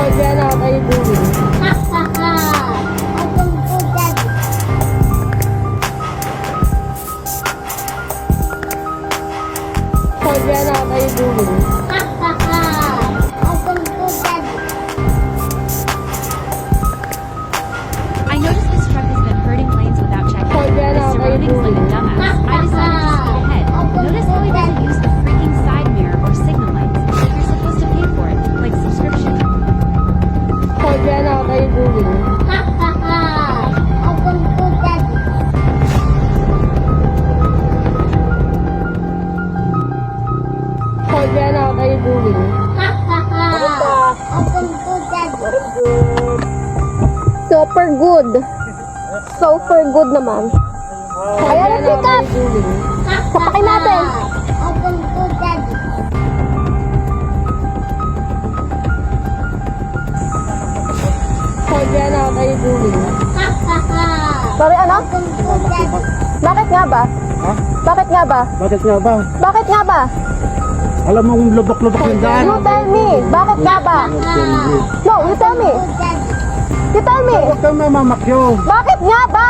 Kaya na kayo bullying. Kaya na kayo bullying. I noticed this truck has been hurting lanes without checking. Kaya na The kayo surroundings like a bullying. dumbass. I decided to speed ahead. Notice how he doesn't use the freaking side mirror or signal lights. You're supposed to pay for it, like subscription. Kaya na kayo bullying. Kaya na kayo bullying. Super good. Super good naman. Ayan ang sikat. Sapakin natin. Kaya na kayo bullying. Sorry, ano? Bakit nga ba? Ha? Bakit nga ba? Bakit nga ba? Bakit nga ba? Alam mo kung lubok-lubok yung daan. You tell me. Bakit nga ba? No, you tell me. You tell me. Huwag kang mamamakyo. Bakit nga ba?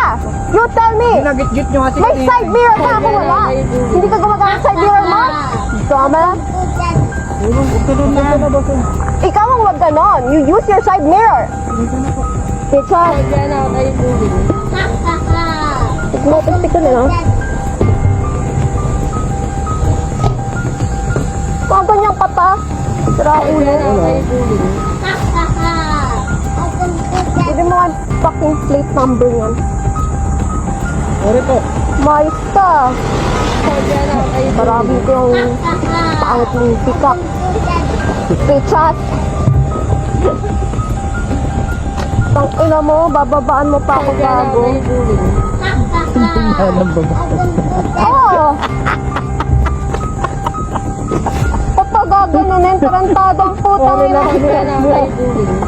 You tell me. Nagit-git nyo kasi. May side mirror ka ako wala. Hindi ka gumagamit ng side mirror mo? Drama. Huwag ka doon na. Ikaw ang wag ganon. You use your side mirror. Pizza. Kaya na kayo bullying. Tigmo-tigtik ko na lang. Mga ganyang kata. Sira ulo. Kaya na kayo bullying. Hindi mo ang fucking plate number yan. Sorry po. Mais ka. Kaya na kayo marami ko yung pangit ng pick-up. Pichas. Tang ina mo, bababaan mo pa ako gago. Alam ba ba? Oo. Kapag gaganunin, tarantado ang putang ina. Kaya na kayo bullying.